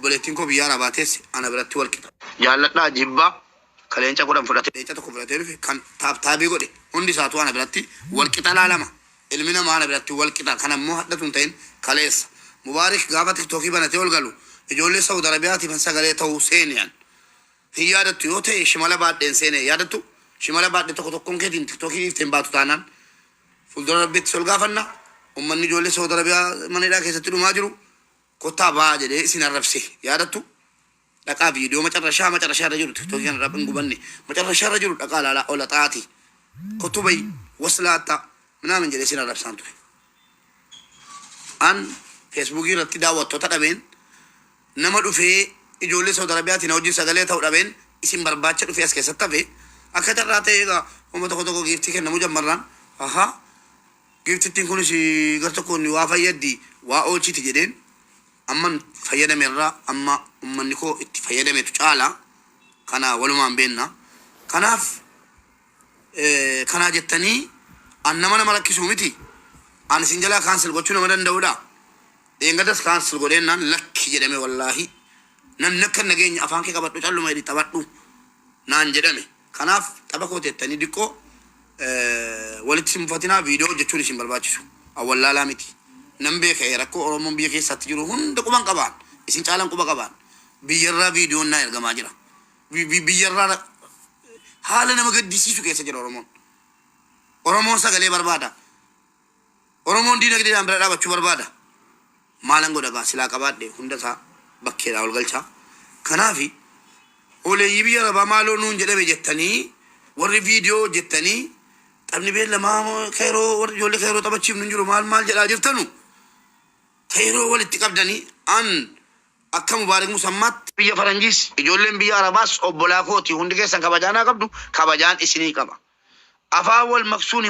obboleettiin koo biyya arabaatees ana biratti wal qixa. Jaalladhaa jibbaa kaleenca godhan fudhate leenca tokko fudhatee dhufe kan taabtaabii godhe hundi isaatu ana biratti wal qixa laalama. Ilmi namaa ana biratti wal qixa kan ammoo hadhatu hin ta'in kaleessa. Mubaarik gaafa tiktookii banatee ol galu ijoollee Saudi Arabiyaatiif sagalee ta'uu seeniyaan. Hin yaadattu yoo ta'e shimala baadheen seenee yaadattu shimala baadhee tokko tokkoon keetiin tiktookii ifteen baatu taanaan fuuldura rabbiitti sol gaafanna ummanni ijoollee Saudi Arabiyaa manidhaa keessatti dhumaa jiru kottaa ba'aa jedhee isin arrabse yaadattu dhaqaa viidiyoo macarrashaa irra jiru tiktookii kana rabbiin gubanne macarrashaa irra jiru dhaqaa laalaa ola xaati kottu bayi waslaatta minaamin jedhee isin arrabsaan ture. An feesbuukii irratti daawwattoota dhabeen nama dhufee ijoollee Saudi Arabiyaatiin hojii sagalee ta'uu dhabeen isin barbaacha dhufee as keessatti hafe akka carraa ta'e egaa uummata tokko tokko giiftii kennamu jammarraan ahaa giftittiin kunis gar tokkoon waa fayyaddi waa oolchiti jedheen amman fayyadameerraa amma ummanni koo itti fayyadametu caala kana walumaan beenna. Kanaaf kanaa jettanii an nama rakkisuu miti an isin jalaa kaansel gochuu nama danda'udha. Deengadas kaansel godheennaan lakki jedhame wallaahi namni akka nageenya afaan kee qabadhu calluma hidhi taphadhu naan jedhame. Kanaaf tapha koo teettanii diqqoo walitti simfatinaa viidiyoo hojjechuun isin barbaachisu awwallaalaa miti. Nan beeka rakkoo Oromoon biyya keessatti jiru hunda quban qabaan isin caalan quba qabaan biyyarraa viidiyoon naa ergamaa jira. Biyyarraa haala nama gaddisiisu keessa jira Oromoon. Oromoon sagalee barbaada. Oromoon diinagdeedhaan bira dhaabachuu barbaada. Maalan godhagaa silaa qabaadhe hunda isaa bakkeedhaa ol galchaa. Kanaafi oleeyyii biyya arabaa maaloo nuun jedhame jettanii warri viidiyoo jettanii taphni beellamaa kayroo warri ijoollee kayroo taphachiif nun jiru maal jedhaa jirtanu kayroo walitti qabdanii an akka Mubaarik Musammaatti biyya faranjiis ijoolleen biyya arabaas obbolaa kooti hundi keessan kabajaanaa qabdu kabajaan isinii qaba. Afaan wal maksuun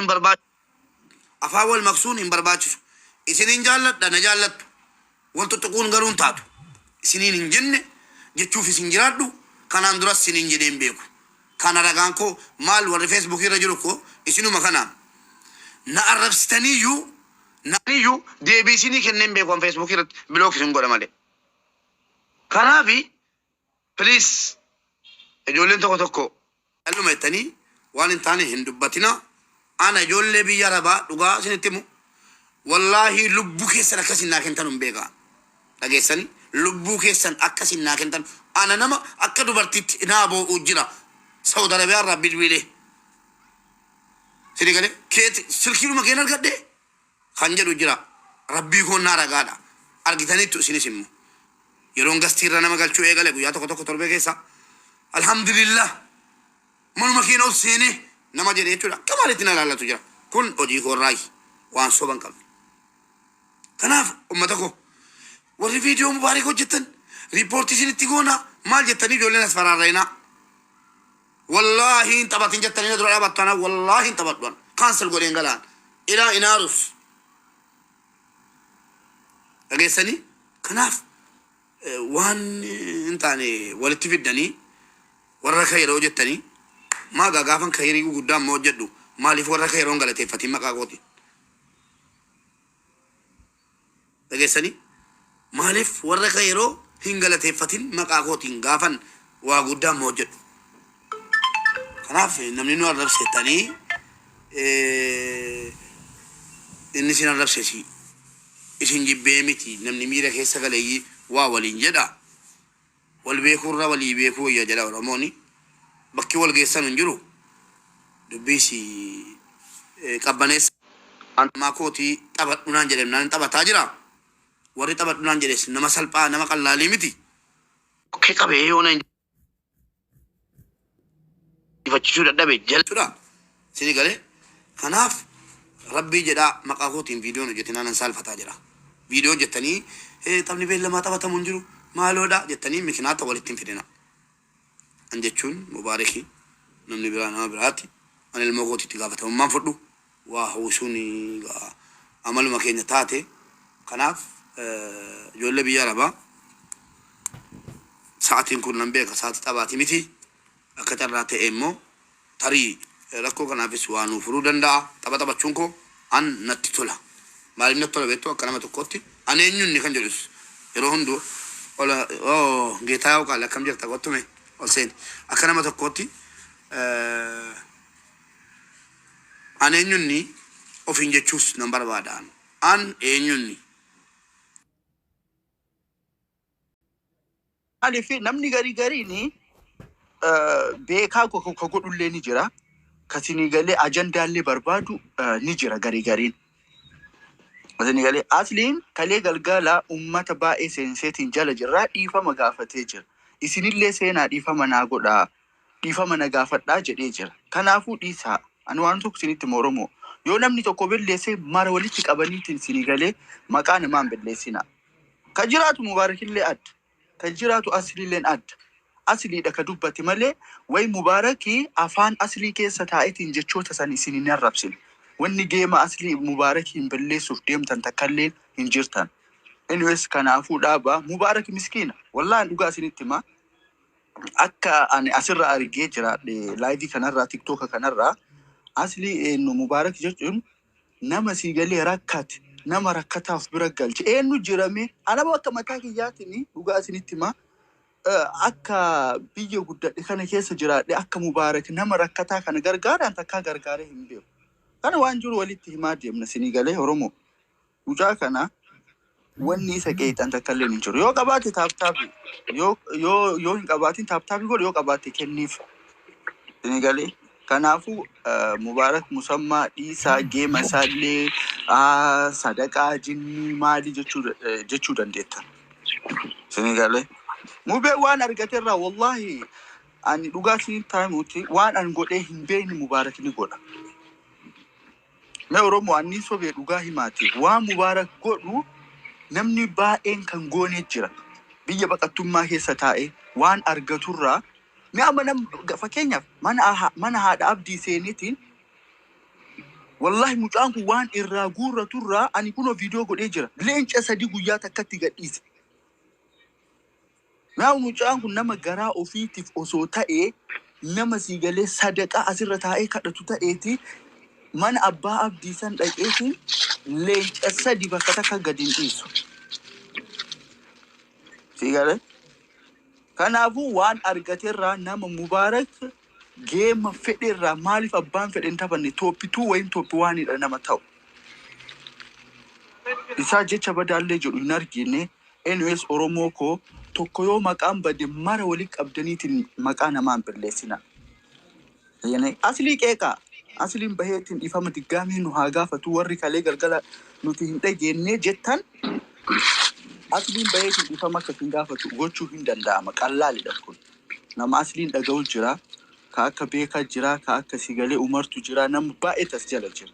hin barbaachisu. Isiniin jaalladha na jaallattu wal tuttuquun garuu hin taatu. Isiniin hin jenne jechuuf isin jiraadhu kanaan duras isiniin jedheen beeku. Kana ragaan koo maal warri feesbuukii irra jiru koo isinuma kanaan na arrabsitaniiyyuu deebii isinii kenneen beekuun feesbuukii irratti bilook isin godha malee. Kanaafi piliis ijoolleen tokko tokko dhalluma jettanii waan hin taane hin dubbatina. Ana ijoollee biyya arabaa dhugaa isinitti himu wallaahi lubbuu keessan akkasin naa kentan hin beekaa dhageessanii lubbuu keessan akkasin naa kentan ana nama akka dubartiitti naa boo'uu jira. Saudi Arabiyaa irraa bilbilee sini galee keeti silkiinuma keen argadhe kan jedhu jira. Rabbii koon naa ragaadha argitaniittu isinis immoo yeroon gastiirra nama galchuu eegale guyyaa tokko torbee keessa alhamdulillah manuma keena ol seenee nama jedhe jechuudha. Akka maalitti na laallatu jira kun hojii koorraayi waan soban qabne. Kanaaf ummata koo warri viidiyoo Mubaarik hojjettan riippoortii isinitti goona maal jettanii ijoolleen as faraarreenaa wallahi hin taphatin jettanii na dura dhaabattana wallahi hin taphadhuan kaansel godheen galaan ilaa inaarus dhageessanii. Kanaaf waan hin taane walitti fiddanii warra kayroo jettanii maagaa gaafan kayrii guddaa amma hojjedhu maaliif warra kayroon galateeffatiin maqaa kooti dhageessanii maaliif warra kayroo hin galateeffatiin maqaa kootiin gaafan waa guddaa amma hojjedhu. Kanaaf namni nu arrabsettanii inni isin arrabsesi isin jibbee miti namni miira keessa galeeyyii waa waliin jedha wal beekuurra walii beekuu wayya jedha Oromooni bakki wal geessan hin jiru dubbiisi qabbaneessa. Antumaa kootii taphadhunaan jedhamnaan taphataa jira warri taphadhunaan jedhes nama salphaa nama qallaalii miti okkee qabee yoona ifachisuu dadhabe jalchuudha sini galee. Kanaaf rabbii jedhaa maqaa kootiin viidiyoon hojjetinaan an saalfataa jira. Viidiyoo jettanii taphni beellamaa taphatamu hin jiru maaloodha jettanii mikinaata walitti hin fidina. An jechuun Mubaarikii namni biraa nama biraatti an ilmoo kootiitti gaafatamummaan fudhu waa hawwisuun amaluma keenya taate. Kanaaf ijoollee biyya arabaa sa'aatiin kun nan beeka sa'aatii taphaati miti akka carraa ta'e immoo tarii rakkoo kanaafis waa nuu furuu danda'a. Taphachuun koo an natti tola maaliif natti tola beektu akka nama tokkotti an eenyunni kan jedhus yeroo hunduu ولا جيتها وقال كم جرت قطمي حسين أكنا ما تقطي أنا إني أوفين جتشوس نمبر بعدان أن إني أنا في نمني غري ني beekaa ka godhullee ni jira. Kasini galee ajandaallee barbaadu ni jira gariin. Kasini galee asliin kalee galgala uummata baay'ee seenseetiin jala jirraa dhiifama gaafatee jira. Isinillee seenaa dhiifama naa godhaa, dhiifama na gaafadhaa jedhee jira. Kanaafuu dhiisaa ani waan tokko isinitti Oromoo yoo namni tokko billeessee mara walitti qabaniitiin isinii galee maqaa namaan billeessina. Kan jiraatu Mubaarakillee adda, kan jiraatu asliilleen adda. Asliidha ka dubbate malee way Mubaarakii afaan aslii keessa taa'eetiin jechoota san isin hin arrabsin. Wanni geema aslii Mubaarakiin balleessuuf deemtan takkallee hin jirtan. Anyways kanaafuu dhaaba Mubaarak miskiina. Wallahi dhugaa isinitti himaa. Akka ani asirra argee jiraadhe laayivii kanarraa TikTok kanarraa aslii eenyu Mubaarak jechuun nama sii galee rakkate nama rakkataaf bira galche eenyu jirame anama akka mataa kiyyaatiin dhugaa isinitti himaa. Akka biyya guddadhe kana keessa jiraadhe akka Mubaarak nama rakkataa kana gargaaraan takkaa gargaaree hin beeku. Kana waan jiru walitti himaa deemna sinii galee Oromoo. Mucaa kana wanni isa qeexan takkallee hin jiru. Yoo qabaate taaptaabii yoo hin qabaatin taaptaabii godhe yoo qabaate kenniif. Sinii galee kanaafuu Mubaarak musammaa dhiisaa geema isaallee sadaqaa jinnii maali jechuu dandeetta. Sinii galee. Mubee waan argateerraa wallahi ani dhugaatiin taayimuuti waan an godhee hin beekne Mubaarak ni godha. Mee Oromoo anni sobee dhugaa himaati waan Mubaarak godhu namni baay'een kan goonee jira. Biyya baqattummaa keessa taa'ee waan argaturraa mee amma fakkeenyaaf mana haadha abdii seeneetiin wallahi mucaan kun waan irraa guurraturraa ani kunoo viidiyoo godhee jira. Leenca 3 guyyaa takkatti gadhiise. Naa mucaan kun nama garaa ofiitiif osoo ta'ee nama sii galee sadaqaa asirra taa'ee kadhatu ta'eeti mana abbaa abdii san dhaqeetiin leenca 3 bakka takka gadi hin dhiisu. Sii galee kanaafuu waan argateerraa nama Mubaarak geema fedheerraa maaliif abbaan fedhe hin taphanne tooppituu wayin tooppi waanidha nama ta'u. Isaa jecha badaallee jedhu hin argine. NS Oromoo koo tokko yoo maqaan bade mara waliin qabdaniitiin maqaa namaan balleessina. Aslii qeeqaa asliin baheetiin dhiifama diggaamii nu haa gaafatu warri kalee galgala nuti hin dhageenye jettan asliin baheetiin dhiifama akka hin gaafatu gochuu hin danda'ama qallaalidha kun. Nama asliin dhaga'u jira, ka akka beekaa jira, ka akka sigalee umartu jira, nama baay'ee tas jala jira.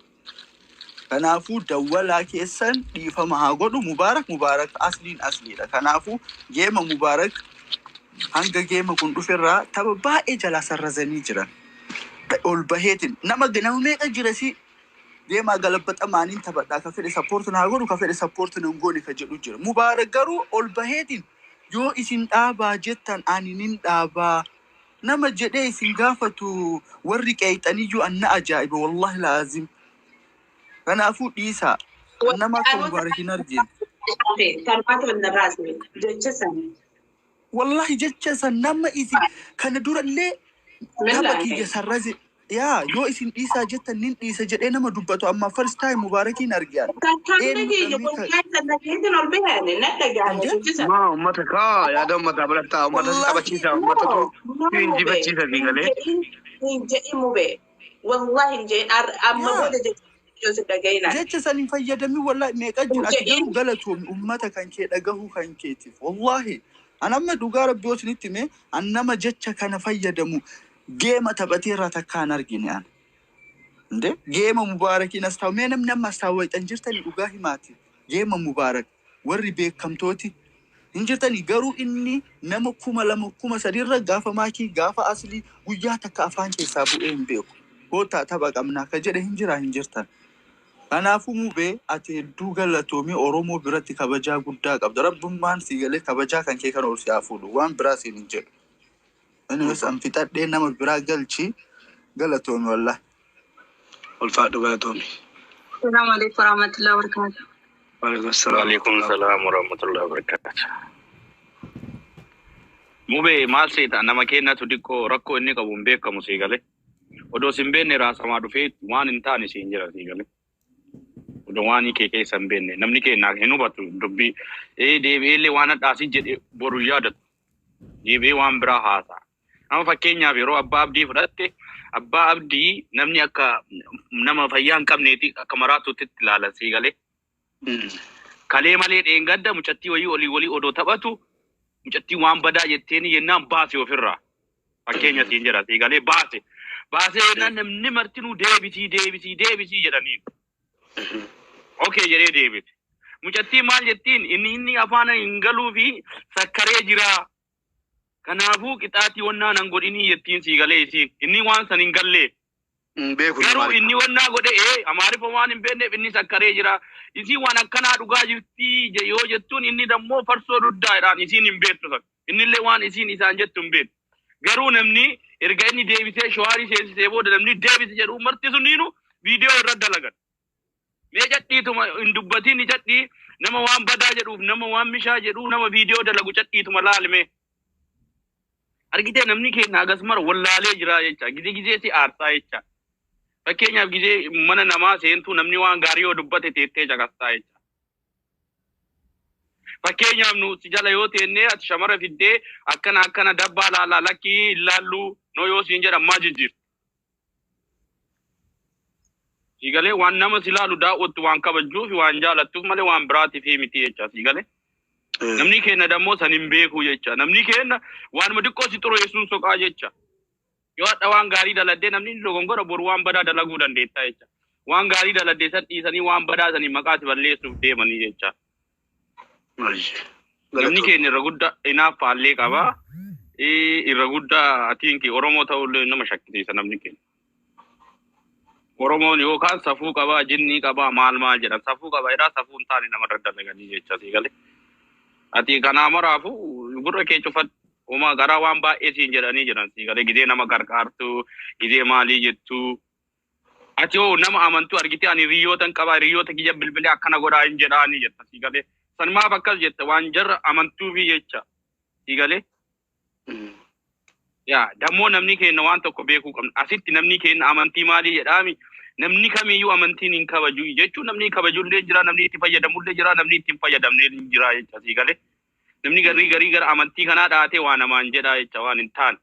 Kanaafuu dawwalaa keessan dhiifama haa godhu Mubaarak asliidha. Kanaafuu geema Mubaarak hanga geema kun dhuferraa tapha baay'ee jalaa sarrazanii jiran. Ol baheetiin nama meeqa jira si geema galabbaxamaaniin taphadhaa ka fedhe sappoortiin haa godhu ka fedhe sappoortiin hin goone ka jedhu jira. Mubaarak garuu ol baheetiin yoo isin dhaabaa jettan ani nin dhaabaa nama jedhee isin gaafatu warri qeexaniyyuu anna ajaa'iba wallahi laazim. Kanaafuu dhiisaa nama akka Mubaarak hin argine. Wallahi jecha san nama isin kana durallee nama kiyya sarraze yoo isin dhiisaa jettan nin dhiisa jedhee nama dubbatu amma first time Mubaarakiin argiyan. Uummata kaa yaada uummataa biratti uummata taphachiisa uummata hin jibachiisa diigalee. Wallahi amma booda jecha saniin fayyadamii wallahi meeqa jira ati garuu galatoomii uummata kan kee dhagahuu kan keetiif wallahi an amma dhugaa rabbii yoo isinitti hime an nama jecha kana fayyadamu geema taphateerraa takkaan argine an geema Mubaarakiin as ta'u mee namni amma as taawwatan jirtanii dhugaa himaati geema Mubaarak warri beekamtooti hin jirtanii garuu inni nama 2,000 3,000 gaafa maakii gaafa aslii guyyaa takka afaan keessaa bu'ee hin beeku hoota tapha qabnaa ka jedhe hin jirtan. Kanaafuu Mubee ati hedduu galatoomii Oromoo biratti kabajaa guddaa qabda. Rabbummaan si galee kabajaa kan kee kan ol si hafuudhu waan biraa siin hin jedhu. Innis an fixadhee nama biraa galchi galatoomii wallahi. Ulfaadhu galatoomii. Assalamu alaikum warahmatullahi wabarakatuh. Waalaikum salaam warahmatullahi wabarakatuh. Mube maal seeta nama kennatu dikkoo rakkoo inni qabu hin beekamu sii galee. Odoo sin beekne raasamaa dhufee waan hin taane siin jira sii galee. Odoo waan kee keessa hin beekne namni kennaa hin hubatu dubbii deebi'eellee waan hadhaasii jedhe boru yaadatu. Deebi'ee waan biraa haasa'a. Nama fakkeenyaaf yeroo abbaa abdii fudhatte abbaa abdii namni akka nama fayyaa hin qabneeti akka maraatutti ilaalan sii galee. Kalee malee dheengadda mucattii walii odoo taphatu mucattii waan badaa jetteeni yennaan baase ofirraa. Fakkeenya siin jira sii galee baase. Baasee yennaan namni martinuu deebisii jedhaniin. Okay jedhee deebite. Mucattii maal jettiin inni afaan hin galuu fi sakkaree jira. Kanaafuu qixaatii wannaan an godhinii jettiin sii galee isiin. Inni waan san hin gallee. Garuu inni wannaa godhe amaarifa waan hin beekneef inni sakkaree jira. Isiin waan akkanaa dhugaa jirti yoo jettuun inni dammoo farsoo duddaadhaan isiin hin beektu san. Innillee waan isiin isaan jettu hin beektu. Garuu namni erga inni deebisee shawaarii seensisee booda namni deebise jedhu marti suniinu viidiyoo irra dalagan. Mee cadhiituma hin dubbatiin cadhii nama waan badaa jedhuuf nama waan mishaa jedhu nama viidiyoo dalagu cadhiituma laalme. Argitee namni keenya agasmara wallaalee jira jecha gizee si aarsaa jecha. Fakkeenyaaf gizee mana namaa seentuu namni waan gaarii yoo dubbate teettee caqasaa jecha. Fakkeenyaaf nu si jala yoo teennee ati shamara fiddee akkana dabbaa laalaa lakkii ilaallu no yoo siin jedhan maa jijjiirtu. Sigalee waan nama silaalu daawwattu waan kabajjuuf waan jaalattuuf malee waan biraatiif miti jecha sigalee. Namni keenya dammoo san hin beeku jecha. Namni keenya waan xiqqoo si xureessuun soqaa jecha. Yoo hadha waan gaarii daladdee namni dogongora boru waan badaa dalaguu dandeetta jecha. Waan gaarii daladdee san dhiisanii waan badaa sanii maqaati balleessuuf deemanii jecha. Namni keenya irra guddaa inaaf faallee qabaa. Irra guddaa atiinki Oromoo ta'ullee nama shakkisiisa namni keenya. Oromoon yookaan safuu qabaa, jinnii qabaa, maal jedhan safuu qabaa jedhaa safuu hin taane namarra dalaganii jecha sigalee. Ati kanaa maraafu gurra kee cufadhu. Uma garaa waan baay'ee siin jedhanii jiran sigalee gizee nama gargaartu, gizee maalii jettu. Ati hoo nama amantuu argitee ani hiriyootan qabaa, hiriyoota kiyya bilbilee akkana godhaa hin jedhaanii jetta sigalee. San maaf akkas jetta waan jarra amantuufi jecha sigalee. Yaa dammoo namni keenya waan tokko beekuu qabna. Asitti namni keenya amantii maalii jedhaami. Namni kamiyyuu amantiin hin kabaju jechuun namni kabajullee jira, namni itti fayyadamullee jira, namni itti hin fayyadamne jira jecha sigalee. Namni garii gara amantii kanaa dhaatee waan namaan jedhaa jecha waan hin taane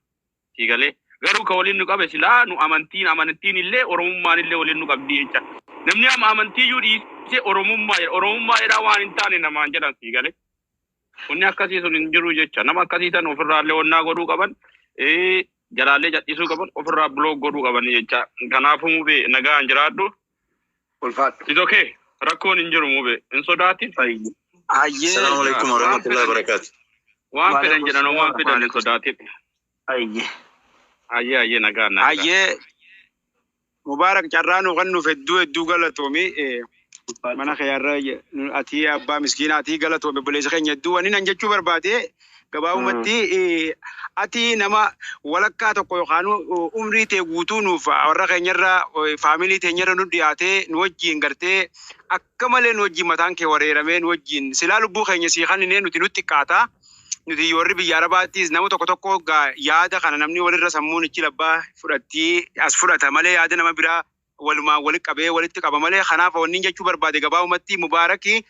sigalee. Garuu ka waliin nu qabe silaa nu amantiin illee oromummaan illee waliin nu qabdi jecha. Namni amantiiyyuu dhiisee oromummaa jedhaa waan hin taane namaan jedhan sigalee. Kunni akkasii sun hin jiru jecha. Nama akkasii san ofirraallee onnaa godhuu qaban. Jalaallee jal'isuu qaban ofirraa biloog godhuu qaban jecha. Kanaafuu mubee nagaan jiraadhu. Ulfaadhu. Is okay. Rakkoon hin jiru mubee. Hin sodaatin. Assalamu alaikum warahmatullahi wabarakatuh. Waan fedhan jedhan waan fedhan hin sodaatin. Ayyee nagaan. Ayyee Mubarak carraanu kan nuuf hedduu galatoomi. Mana khayyarra ati abbaa miskiina ati galatoome buleessa keenya hedduu wani nan jechuu barbaade. Gabaabumatti ati nama walakkaa tokko yookaan umrii tee guutuu nuuf warra keenyarra faamilii teenyarra nu dhiyaatee nu wajjin gartee akka malee nu wajjin mataan kee wareeramee nu wajjin silaa lubbuu keenya siiqaninee nuti xiqqaata. Nuti warri biyya Arabaattis nama tokko yaada kana namni walirra sammuun ichi labbaa fudhattii as fudhata malee yaada nama biraa walumaan walitti qaba malee kanaaf wanni jechuu barbaade gabaabumatti Mubaaraki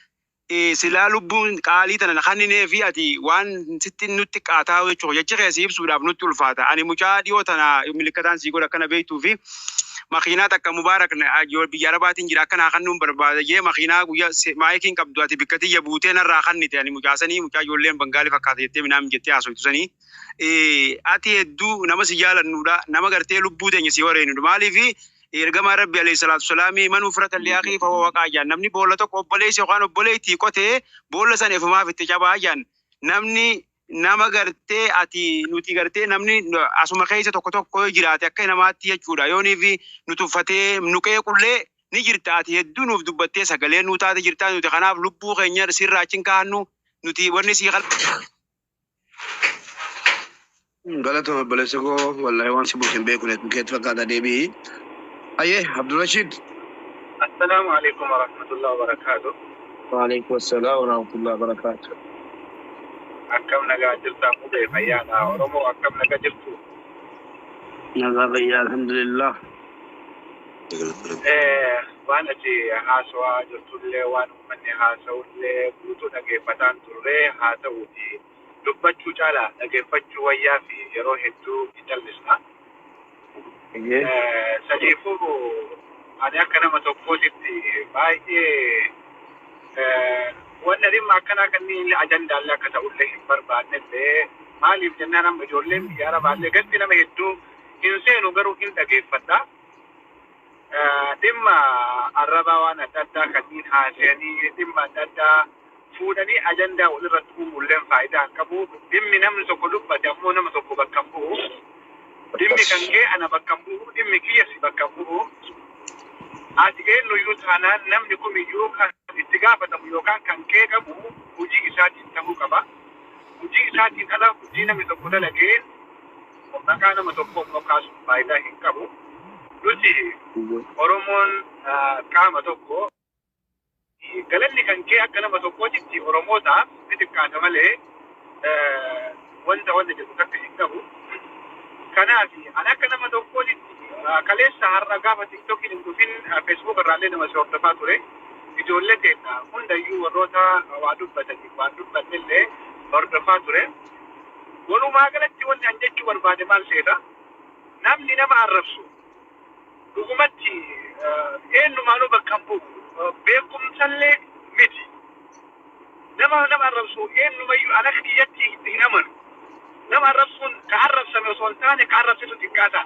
silaa lubbuun qaalii tana kanninee fi ati waan sitti nutti qaataa jechuudha jecha keessi ibsuudhaaf nutti ulfaata. Ani mucaa dhiyoo tana milikataan sii godha akkana beektuu fi makiinaa takka Mubaarak biyya Arabaatiin jira akkanaa kannuun barbaada jee makiinaa guyyaa maayikiin qabdu ati bikka tiyya buutee narraa kannite ani mucaa ijoolleen Bangaalii fakkaata jettee minaan jettee haasoftu sanii. Ati hedduu nama si jaalannuudha nama gartee lubbuu teenya si wareenudha maaliifi ergama Rabbi alayhi salatu wasalaam man ufrata liaqi fa huwa qaajan namni boolla tokko obboleessi yookaan obboleettii qotee boolla san efumaaf itti cabaajan namni nama gartee ati nuti gartee namni asuma keessa tokko jiraate akka namaatti jechuudha yoonii fi nutuffatee nuqee qullee ni jirta ati hedduu nuuf dubbattee sagalee nu taate jirta nuti kanaaf lubbuu keenya sirraa achiin kaannu nuti wanni si galatoomi obboleessa koo wallahi waan si buusin beeku keetti fakkaata deebii. Aye, Abdul Rashid. Assalamu alaikum wa rahmatullahi wa barakatuh. Wa alaikum assalam wa rahmatullahi wa barakatuh. akkam nagaa jirta mubee fayyaadha Oromoo akkam nagaa jirtu. Nagaa fayyaa alhamdulillah. Waan ati haasawaa jirtullee waan uummanni haasawullee guutuu dhaggeeffataan turre haa ta'uuti dubbachuu caalaa dhaggeeffachuu wayyaa fi yeroo hedduu ni callisna. Sadiifuu ani akka nama tokkootitti baay'ee wanna dhimma akkanaa kanneen ajandaallee akka ta'ullee hin barbaannellee maaliif jennaan amma ijoolleen biyya arabaallee gatti nama hedduu hin seenu garuu hin dhageeffadha. Dhimma arrabaa waan adda addaa kanneen haasa'anii dhimma adda addaa fuudhanii ajandaa walirratti uumuulleen faayidaa hin qabu. Dhimmi namni tokko dubbate ammoo nama tokko bakka hin bu'u. Dhimmi kan kee ana bakka hin bu'u. Dhimmi kiyyasi bakka hin bu'u. Ati eenyuyyuu taanaan namni kumiyyuu kan itti gaafatamu yookaan kan kee qabu hojii isaatiin ta'uu qaba. Hojii isaatiin ala hojii namni tokko dalagee maqaa nama tokko immoo kaasuun faayidaa hin qabu. Nuti Oromoon qaama tokko galanni kan kee akka nama tokkootitti Oromootaaf ni xiqqaata malee wanta jedhu takka hin qabu. Kanaaf ani akka nama tokkootitti kaleessa har'a gaafa TikTokiin hin dhufin Facebook irraallee nama si hordofaa ture. Ijoollee keenya hundayyuu warroota waa dubbatanii waan dubbannellee hordofaa ture. Walumaa galatti wanti an jechuu barbaade maal seeta? Namni nama arrabsu dhugumatti eenyumaanuu bakka hin bu'u beekumsallee miti. Nama arrabsu eenyumayyuu ana kiyyatti hin amanu. Nama arrabsuun ka arrabsame osoo hin taane ka arrabsitu xiqqaata.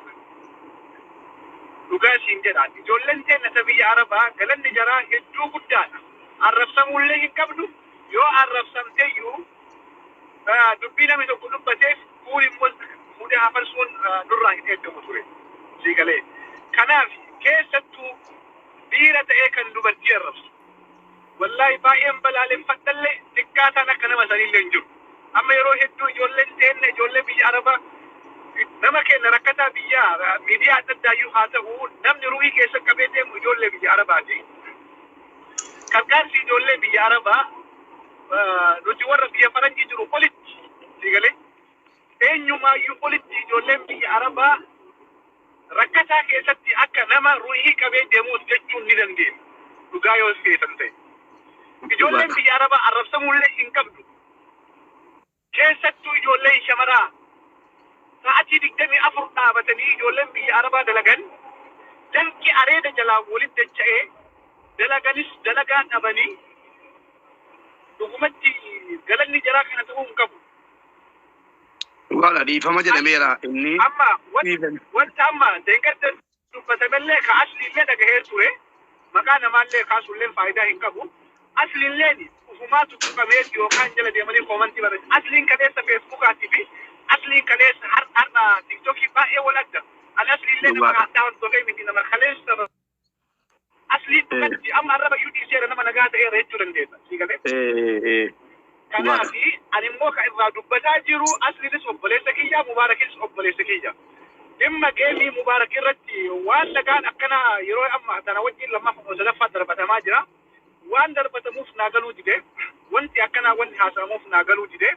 Dhugaa siin jedha. Ijoolleen teenya biyya Arabaa galanni jaraa hedduu guddaadha. Arrabsamuullee hin qabdu. Yoo arrabsamteeyyuu dubbii namni tokko dubbateef fuudhee hafarsuun nurraa hin eegamu ture. Sii galee. Kanaaf keessattuu dhiira ta'ee kan dubartii arrabsu. Wallaahi baay'een balaaleffadhallee xiqqaataan akka nama saniillee hin jiru. Amma yeroo hedduu ijoolleen teenya ijoollee biyya Arabaa nama keenya rakkataa biyyaa miidiyaa adda addaayyuu haa ta'u namni ruhii keessa qabee deemu ijoollee biyya Arabaati. Gargaarsi ijoollee biyya Arabaa nuti warra biyya faranjii jiru olitti sigalee eenyumaayyuu olitti ijoolleen biyya Arabaa rakkataa keessatti akka nama ruhii qabee deemuus jechuun ni dandeenya. Dhugaa yoo keessan ta'e. Ijoolleen biyya Arabaa arrabsamuullee hin qabdu. Keessattuu ijoolleen shamaraa sa'atii 24 dhaabatanii ijoolleen biyya Arabaa dalagan danqi areeda jalaa walitti dacha'ee dalaganis dalagaa dhabanii dhugumatti galanni jaraa kana ta'uu hin qabu. Dhugaadha dhiifama jedhameera inni. Amma wanta amma deeggarsa dubbatamellee ka asliillee dhagahee ture maqaa namaallee kaasuullee faayidaa hin qabu. Asliilleen ufumaatu tuqamee yookaan jala deemanii koomantii barreessu. Asliin kaleessa Feesbuukaatii fi asliin kaleessa har'a TikTokii baay'ee wal adda. Ani asliillee nama haadhaa hordofee miti nama kaleessa asliin dhugatti amma arraba UDC'dha nama nagaa ta'eera jechuu dandeessa. Siigalee. Kanaaf ani immoo kan irraa dubbataa jiru asliinis obboleessa kiyya Mubaarakis obboleessa kiyya. Dhimma geemii Mubaarak irratti waan nagaan akkana yeroo amma tana wajjin lammaffaa sadaffaa darbatamaa jira. Waan darbatamuuf naagaluu dide wanti akkanaa wanti haasamuuf naagaluu dide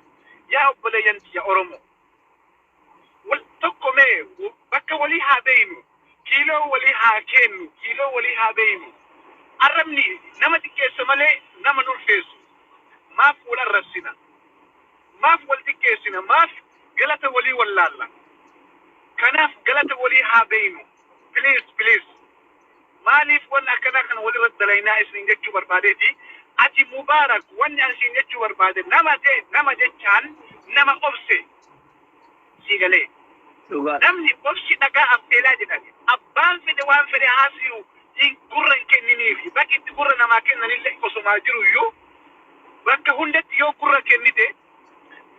yaa obboleeyyan biyya Oromoo. Tokko mee bakka walii haa beeynu kiiloo walii haa kennu kiiloo walii haa beeynu. Arrabni nama xiqqeessa malee nama nulfeessu. Maaf wal arrabsina. Maaf wal xiqqeessina. Maaf galata walii wallaalla. Kanaaf galata walii haa beeynu. Please. Maaliif wanni akkana kana walirratti dalaynaa isin jechuu barbaadeeti. Ati Mubaarak wanni ani isin jechuu barbaade nama jechaan nama obse. Siigalee. Namni obsi dhagaa affeelaa jedhame. Abbaan fedhe waan fedhe haasiru gurra hin kenniniifi. Bakki itti gurra namaa kennanillee osomaa jiruyyuu bakka hundatti yoo gurra kennite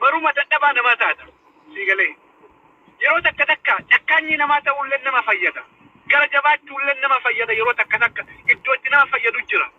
maruma dadhabaa namaa taata. Siigalee. Yeroo takka cakkaanyi namaa ta'ullee nama fayyada. Gara jabaachuullee nama fayyada yeroo takka iddoo itti nama fayyadu jira.